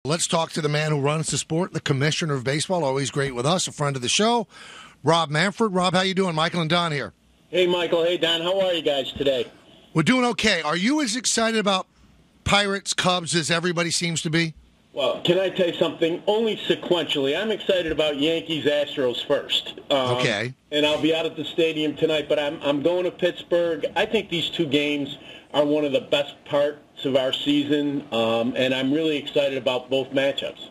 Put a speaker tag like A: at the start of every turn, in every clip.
A: Let's talk to the man who runs the sport, the commissioner of baseball, always great with us, a friend of the show, Rob Manfred. Rob, how you doing? Michael and Don here.
B: Hey, Michael. Hey, Don. How are you guys today?
A: We're doing okay. Are you as excited about Pirates, Cubs as everybody seems to be?
B: Well, can I tell you something? Only sequentially. I'm excited about Yankees, Astros first.
A: Okay.
B: And I'll be out at the stadium tonight, but I'm going to Pittsburgh. I think these two games are one of the best parts of our season, and I'm really excited about both matchups.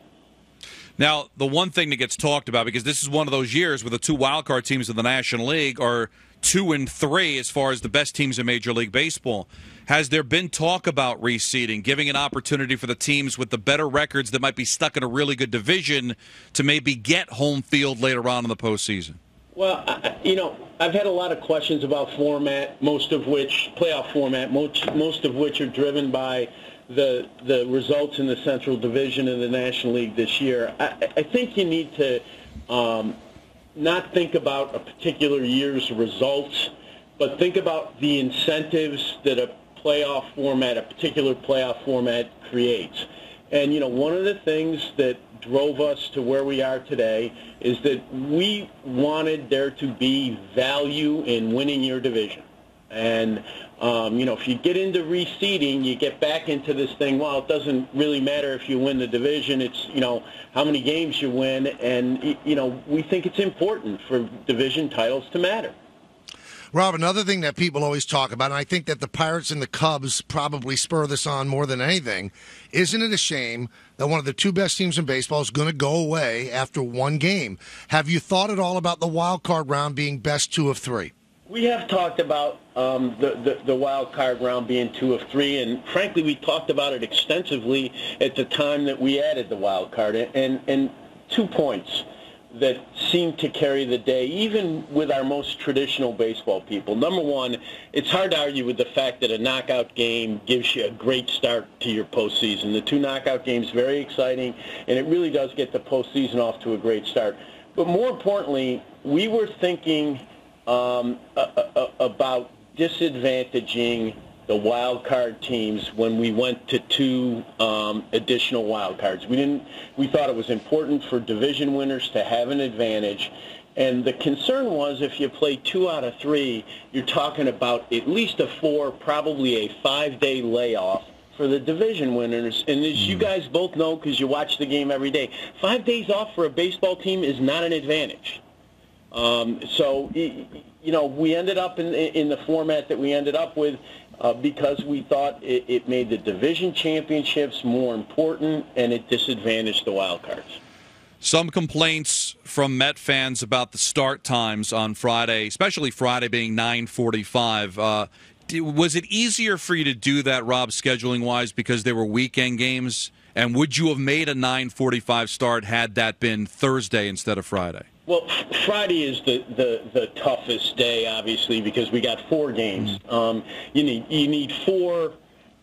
C: Now, the one thing that gets talked about, because this is one of those years where the two wildcard teams in the National League are 2 and 3 as far as the best teams in Major League Baseball. Has there been talk about reseeding, giving an opportunity for the teams with the better records that might be stuck in a really good division to maybe get home field later on in the postseason?
B: Well, I've had a lot of questions about format, most of which, playoff format, most of which are driven by the results in the Central Division in the National League this year. I think you need to not think about a particular year's results, but think about the incentives that a particular playoff format creates. And, one of the things that drove us to where we are today is that we wanted there to be value in winning your division. And, if you get into reseeding, you get back into this thing, well, it doesn't really matter if you win the division. It's, how many games you win. And, we think it's important for division titles to matter.
A: Rob, another thing that people always talk about, and I think that the Pirates and the Cubs probably spur this on more than anything, isn't it a shame that one of the two best teams in baseball is going to go away after one game? Have you thought at all about the wild card round being best 2 of 3?
B: We have talked about the wild card round being 2 of 3, and frankly, we talked about it extensively at the time that we added the wild card. And 2 points that seem to carry the day, even with our most traditional baseball people. Number one, it's hard to argue with the fact that a knockout game gives you a great start to your postseason. The 2 knockout games, very exciting, and it really does get the postseason off to a great start. But more importantly, we were thinking about disadvantaging the wild card teams when we went to 2 additional wild cards. We thought it was important for division winners to have an advantage, and the concern was if you play 2 out of 3, you're talking about at least a 4, probably a 5-day layoff for the division winners. And as you guys both know, because you watch the game every day, 5 days off for a baseball team is not an advantage. So we ended up in the format that we ended up with because we thought it made the division championships more important, and it disadvantaged the wild cards.
C: Some complaints from Met fans about the start times on Friday, especially Friday being 9:45. Was it easier for you to do that, Rob, scheduling-wise, because they were weekend games? And would you have made a 9:45 start had that been Thursday instead of Friday?
B: Well, Friday is the toughest day, obviously, because we got 4 games. You need 4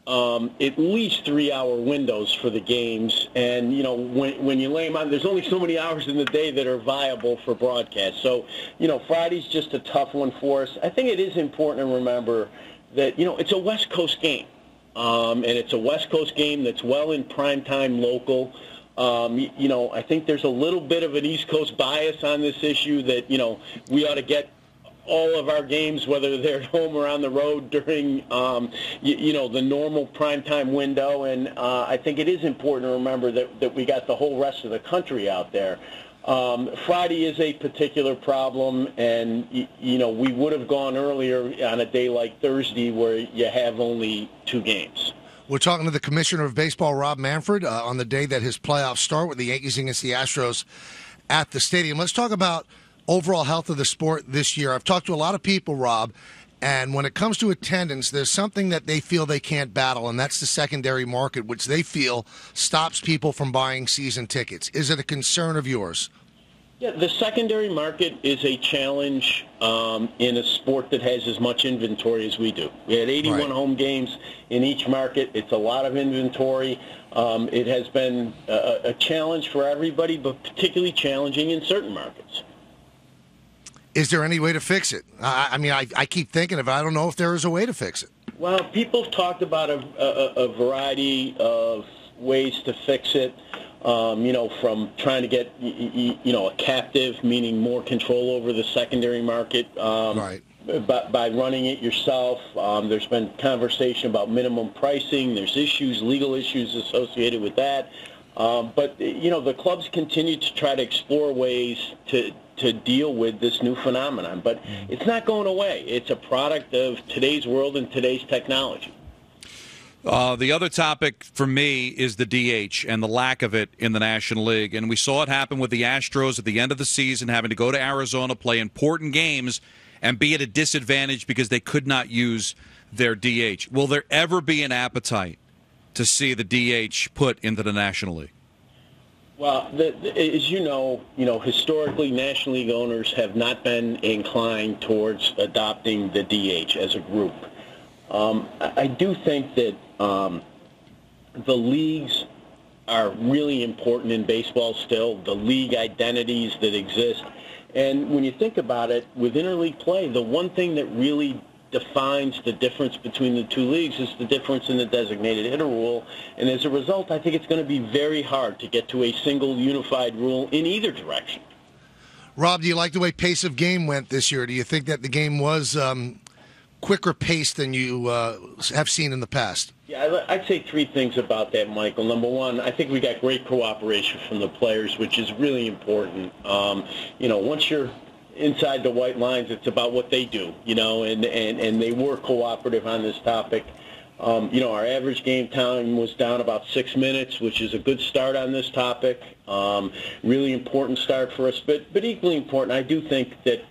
B: at least 3-hour windows for the games, and when you lay them on, there's only so many hours in the day that are viable for broadcast. So Friday's just a tough one for us. I think it is important to remember that it's a West Coast game, and it's a West Coast game that's well in primetime local. I think there's a little bit of an East Coast bias on this issue that, we ought to get all of our games, whether they're at home or on the road, during, the normal primetime window. And I think it is important to remember that we got the whole rest of the country out there. Friday is a particular problem, and, we would have gone earlier on a day like Thursday where you have only 2 games.
A: We're talking to the commissioner of baseball, Rob Manfred, on the day that his playoffs start with the Yankees against the Astros at the stadium. Let's talk about overall health of the sport this year. I've talked to a lot of people, Rob, and when it comes to attendance, there's something that they feel they can't battle, and that's the secondary market, which they feel stops people from buying season tickets. Is it a concern of yours?
B: Yeah, the secondary market is a challenge in a sport that has as much inventory as we do. We had 81 home games in each market. It's a lot of inventory. It has been a challenge for everybody, but particularly challenging in certain markets.
A: Is there any way to fix it? I keep thinking of it. I don't know if there is a way to fix it.
B: Well, people have talked about a variety of ways to fix it. from trying to get, a captive, meaning more control over the secondary market.
A: Right.
B: By running it yourself. There's been conversation about minimum pricing. There's legal issues associated with that. But the clubs continue to try to explore ways to deal with this new phenomenon. But it's not going away. It's a product of today's world and today's technology.
C: The other topic for me is the DH and the lack of it in the National League. And we saw it happen with the Astros at the end of the season, having to go to Arizona, play important games, and be at a disadvantage because they could not use their DH. Will there ever be an appetite to see the DH put into the National League?
B: Well, as you know, historically, National League owners have not been inclined towards adopting the DH as a group. I do think that the leagues are really important in baseball still, the league identities that exist. And when you think about it, with interleague play, the one thing that really defines the difference between the two leagues is the difference in the designated hitter rule. And as a result, I think it's going to be very hard to get to a single unified rule in either direction.
A: Rob, do you like the way pace of game went this year? Do you think that the game was quicker paced than you have seen in the past?
B: Yeah, I'd say three things about that, Michael. Number one, I think we got great cooperation from the players, which is really important. Once you're inside the white lines, it's about what they do, and they were cooperative on this topic. Our average game time was down about 6 minutes, which is a good start on this topic. Really important start for us, but equally important, I do think that